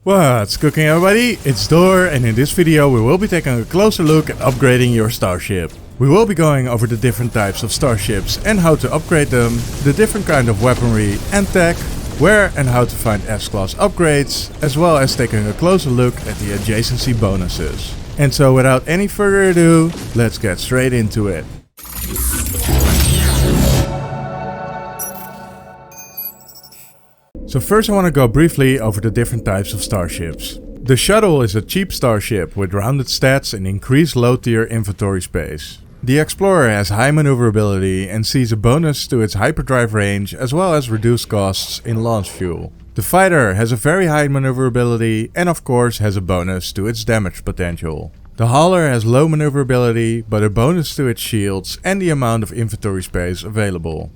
What's cooking, everybody? It's Door, and in this video we will be taking a closer look at upgrading your starship. We will be going over the different types of starships and how to upgrade them, the different kind of weaponry and tech, where and how to find S-Class upgrades, as well as taking a closer look at the adjacency bonuses. And so without any further ado, let's get straight into it. So first I want to go briefly over the different types of starships. The Shuttle is a cheap starship with rounded stats and increased low tier inventory space. The Explorer has high maneuverability and sees a bonus to its hyperdrive range as well as reduced costs in launch fuel. The Fighter has a very high maneuverability and of course has a bonus to its damage potential. The Hauler has low maneuverability but a bonus to its shields and the amount of inventory space available.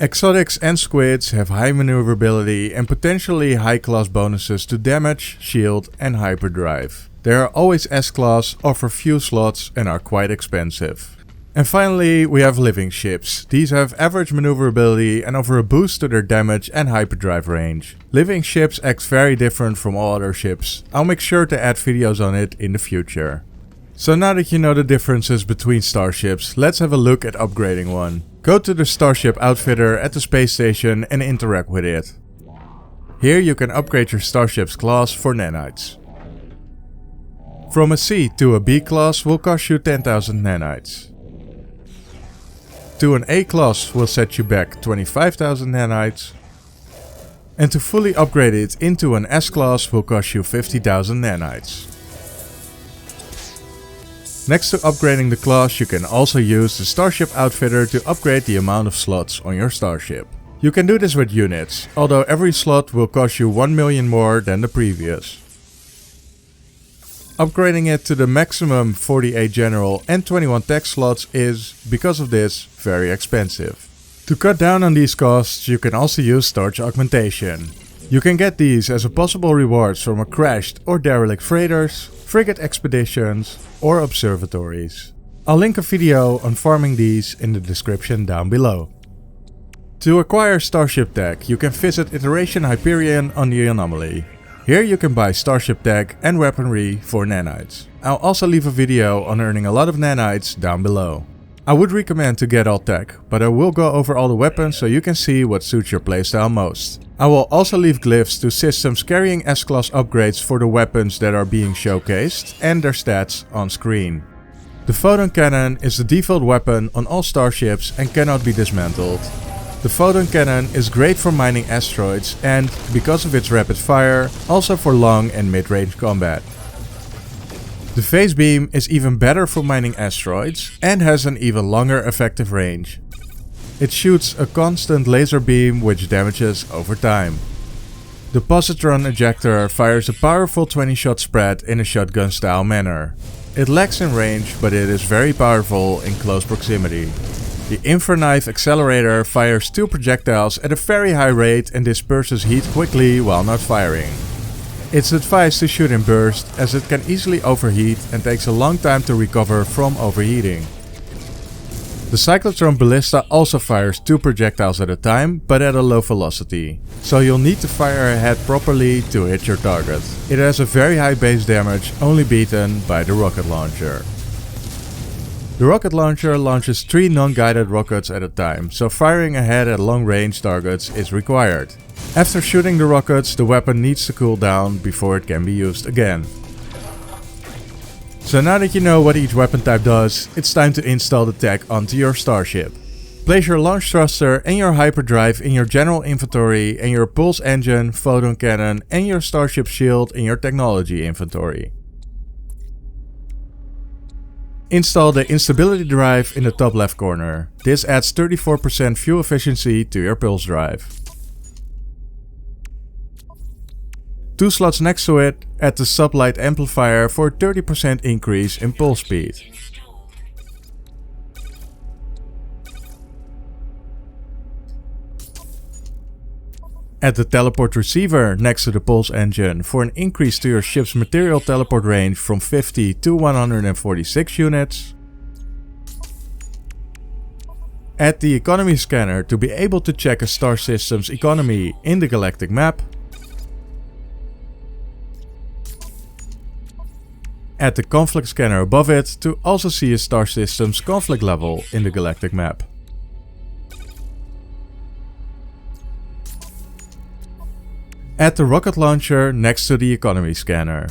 Exotics and Squids have high maneuverability and potentially high class bonuses to damage, shield and hyperdrive. They are always S-Class, offer few slots and are quite expensive. And finally we have living ships. These have average maneuverability and offer a boost to their damage and hyperdrive range. Living ships act very different from all other ships. I'll make sure to add videos on it in the future. So now that you know the differences between starships, let's have a look at upgrading one. Go to the Starship Outfitter at the space station and interact with it. Here you can upgrade your starship's class for nanites. From a C to a B class will cost you 10,000 nanites. To an A class will set you back 25,000 nanites. And to fully upgrade it into an S class will cost you 50,000 nanites. Next to upgrading the class, you can also use the Starship Outfitter to upgrade the amount of slots on your starship. You can do this with units, although every slot will cost you 1 million more than the previous. Upgrading it to the maximum 48 general and 21 tech slots is, because of this, very expensive. To cut down on these costs, you can also use storage augmentation. You can get these as a possible rewards from a crashed or derelict freighters, frigate expeditions or observatories. I'll link a video on farming these in the description down below. To acquire Starship Tech, you can visit Iteration Hyperion on the Anomaly. Here you can buy Starship Tech and weaponry for nanites. I'll also leave a video on earning a lot of nanites down below. I would recommend to get all tech, but I will go over all the weapons so you can see what suits your playstyle most. I will also leave glyphs to systems carrying S-Class upgrades for the weapons that are being showcased and their stats on screen. The photon cannon is the default weapon on all starships and cannot be dismantled. The photon cannon is great for mining asteroids and, because of its rapid fire, also for long and mid-range combat. The phase beam is even better for mining asteroids and has an even longer effective range. It shoots a constant laser beam which damages over time. The positron ejector fires a powerful 20-shot spread in a shotgun style manner. It lacks in range, but it is very powerful in close proximity. The infraknife accelerator fires 2 projectiles at a very high rate and disperses heat quickly while not firing. It's advised to shoot in burst as it can easily overheat and takes a long time to recover from overheating. The cyclotron ballista also fires 2 projectiles at a time, but at a low velocity, so you'll need to fire ahead properly to hit your target. It has a very high base damage, only beaten by the rocket launcher. The rocket launcher launches 3 non-guided rockets at a time, so firing ahead at long range targets is required. After shooting the rockets, the weapon needs to cool down before it can be used again. So now that you know what each weapon type does, it's time to install the tech onto your starship. Place your launch thruster and your hyperdrive in your general inventory and your pulse engine, photon cannon and your starship shield in your technology inventory. Install the instability drive in the top left corner. This adds 34% fuel efficiency to your pulse drive. 2 slots next to it, add the sublight amplifier for a 30% increase in pulse speed. Add the teleport receiver next to the pulse engine for an increase to your ship's material teleport range from 50 to 146 units. Add the economy scanner to be able to check a star system's economy in the galactic map. Add the conflict scanner above it to also see a star system's conflict level in the galactic map. Add the rocket launcher next to the economy scanner.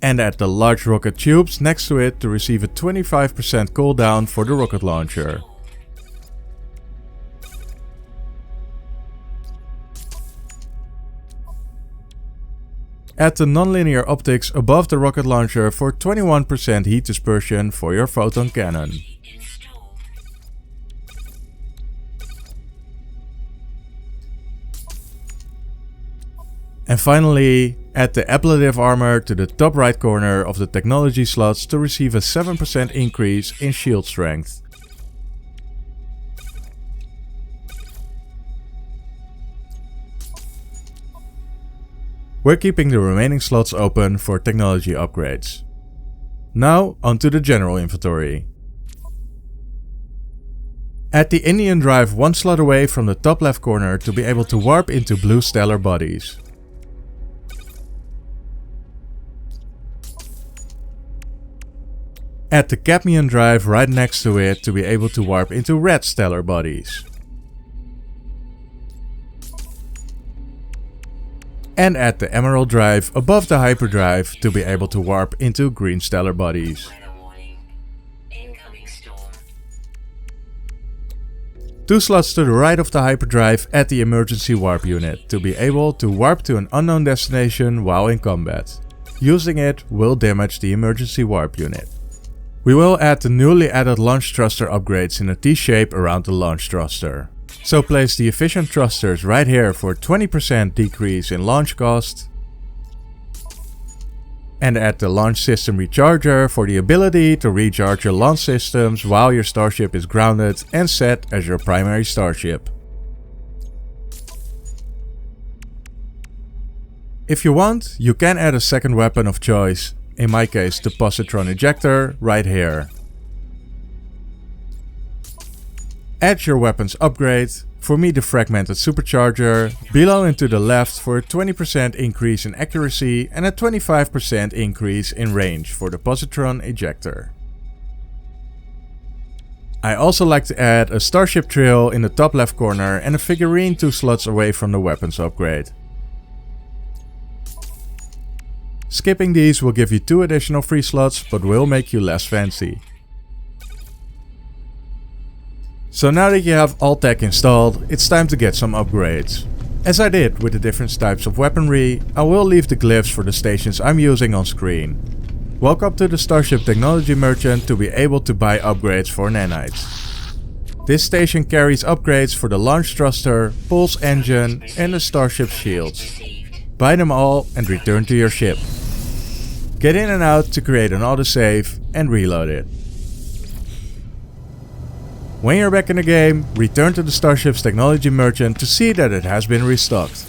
And add the large rocket tubes next to it to receive a 25% cooldown for the rocket launcher. Add the nonlinear optics above the rocket launcher for 21% heat dispersion for your photon cannon. And finally, add the ablative armor to the top right corner of the technology slots to receive a 7% increase in shield strength. We're keeping the remaining slots open for technology upgrades. Now onto the general inventory. Add the Indian drive one slot away from the top left corner to be able to warp into blue stellar bodies. Add the cadmium drive right next to it to be able to warp into red stellar bodies. And add the emerald drive above the hyperdrive to be able to warp into green stellar bodies. Two slots to the right of the hyperdrive add the emergency warp unit to be able to warp to an unknown destination while in combat. Using it will damage the emergency warp unit. We will add the newly added launch thruster upgrades in a T-shape around the launch thruster. So place the efficient thrusters right here for a 20% decrease in launch cost. And add the launch system recharger for the ability to recharge your launch systems while your starship is grounded and set as your primary starship. If you want, you can add a second weapon of choice. In my case, the positron ejector right here. Add your weapons upgrade, for me the fragmented supercharger, below and to the left for a 20% increase in accuracy and a 25% increase in range for the positron ejector. I also like to add a starship trail in the top left corner and a figurine 2 slots away from the weapons upgrade. Skipping these will give you 2 additional free slots, but will make you less fancy. So now that you have all tech installed, it's time to get some upgrades. As I did with the different types of weaponry, I will leave the glyphs for the stations I'm using on screen. Welcome to the Starship Technology Merchant to be able to buy upgrades for nanites. This station carries upgrades for the launch thruster, pulse engine and the starship shields. Buy them all and return to your ship. Get in and out to create an autosave and reload it. When you're back in the game, return to the Starship's Technology Merchant to see that it has been restocked.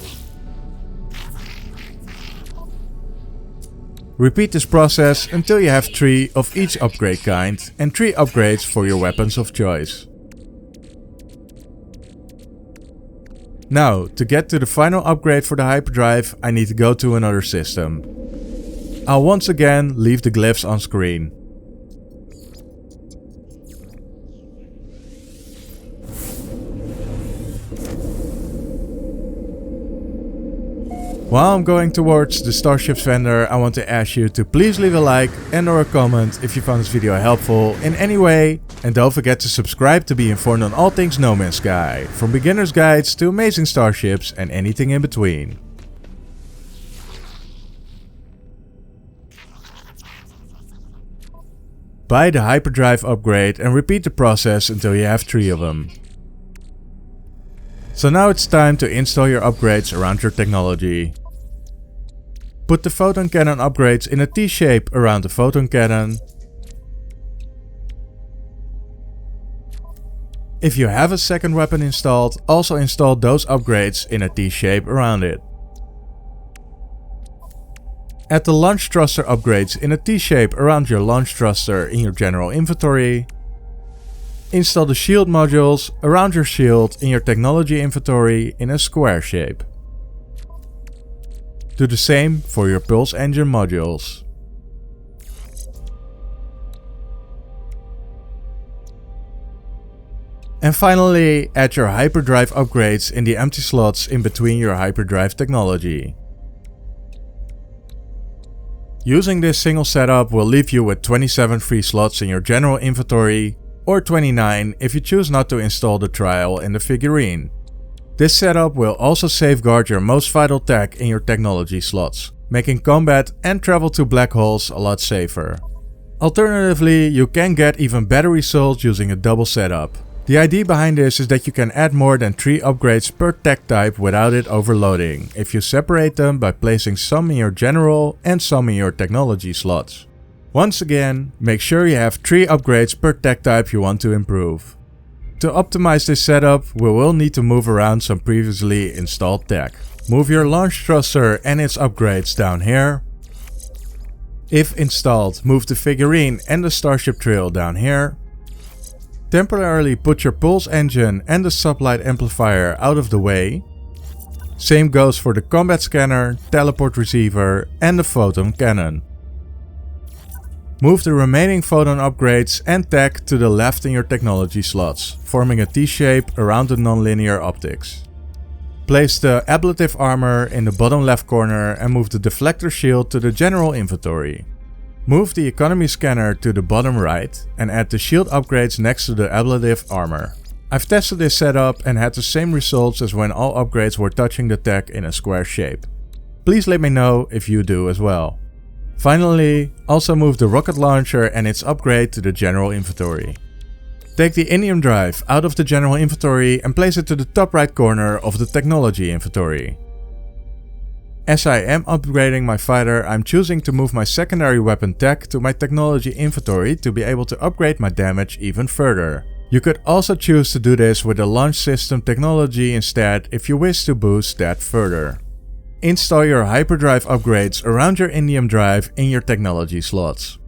Repeat this process until you have 3 of each upgrade kind and 3 upgrades for your weapons of choice. Now, to get to the final upgrade for the hyperdrive, I need to go to another system. I'll once again leave the glyphs on screen. While I'm going towards the Starships vendor, I want to ask you to please leave a like and or a comment if you found this video helpful in any way. And don't forget to subscribe to be informed on all things No Man's Sky, from beginner's guides to amazing starships and anything in between. Buy the hyperdrive upgrade and repeat the process until you have 3 of them. So now it's time to install your upgrades around your technology. Put the photon cannon upgrades in a T-shape around the photon cannon. If you have a second weapon installed, also install those upgrades in a T-shape around it. Add the launch thruster upgrades in a T-shape around your launch thruster in your general inventory. Install the shield modules around your shield in your technology inventory in a square shape. Do the same for your pulse engine modules. And finally, add your Hyperdrive upgrades in the empty slots in between your Hyperdrive technology. Using this single setup will leave you with 27 free slots in your general inventory, or 29 if you choose not to install the trial in the figurine. This setup will also safeguard your most vital tech in your technology slots, making combat and travel to black holes a lot safer. Alternatively, you can get even better results using a double setup. The idea behind this is that you can add more than 3 upgrades per tech type without it overloading, if you separate them by placing some in your general and some in your technology slots. Once again, make sure you have 3 upgrades per tech type you want to improve. To optimize this setup, we will need to move around some previously installed tech. Move your launch thruster and its upgrades down here. If installed, move the figurine and the Starship trail down here. Temporarily put your pulse engine and the sublight amplifier out of the way. Same goes for the combat scanner, teleport receiver and the photon cannon. Move the remaining photon upgrades and tech to the left in your technology slots, forming a T-shape around the nonlinear optics. Place the ablative armor in the bottom left corner and move the deflector shield to the general inventory. Move the economy scanner to the bottom right and add the shield upgrades next to the ablative armor. I've tested this setup and had the same results as when all upgrades were touching the tech in a square shape. Please let me know if you do as well. Finally, also move the rocket launcher and its upgrade to the general inventory. Take the indium drive out of the general inventory and place it to the top right corner of the technology inventory. As I am upgrading my fighter, I'm choosing to move my secondary weapon tech to my technology inventory to be able to upgrade my damage even further. You could also choose to do this with the launch system technology instead if you wish to boost that further. Install your Hyperdrive upgrades around your indium drive in your technology slots.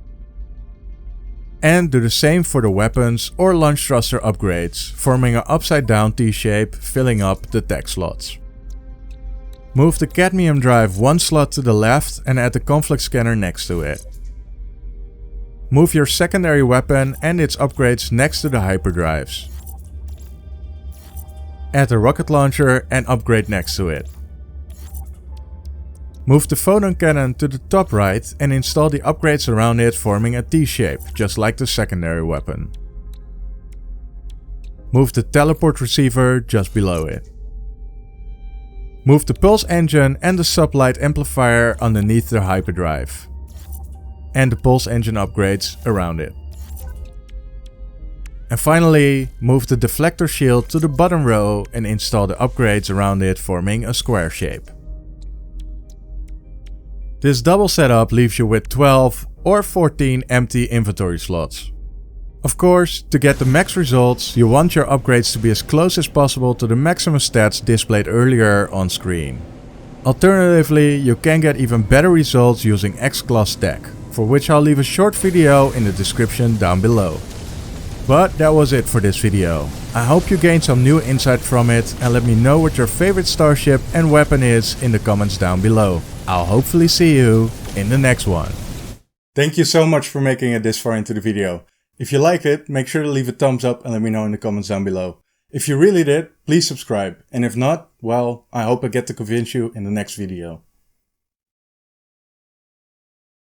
And do the same for the weapons or launch thruster upgrades, forming an upside down T-shape filling up the tech slots. Move the cadmium drive 1 slot to the left and add the conflict scanner next to it. Move your secondary weapon and its upgrades next to the hyperdrives. Add the rocket launcher and upgrade next to it. Move the photon cannon to the top right and install the upgrades around it, forming a T-shape, just like the secondary weapon. Move the teleport receiver just below it. Move the pulse engine and the sublight amplifier underneath the hyperdrive. And the pulse engine upgrades around it. And finally, move the deflector shield to the bottom row and install the upgrades around it, forming a square shape. This double setup leaves you with 12 or 14 empty inventory slots. Of course, to get the max results, you want your upgrades to be as close as possible to the maximum stats displayed earlier on screen. Alternatively, you can get even better results using X-Class tech, for which I'll leave a short video in the description down below. But that was it for this video. I hope you gained some new insight from it and let me know what your favorite starship and weapon is in the comments down below. I'll hopefully see you in the next one. Thank you so much for making it this far into the video. If you liked it, make sure to leave a thumbs up and let me know in the comments down below. If you really did, please subscribe. And if not, well, I hope I get to convince you in the next video.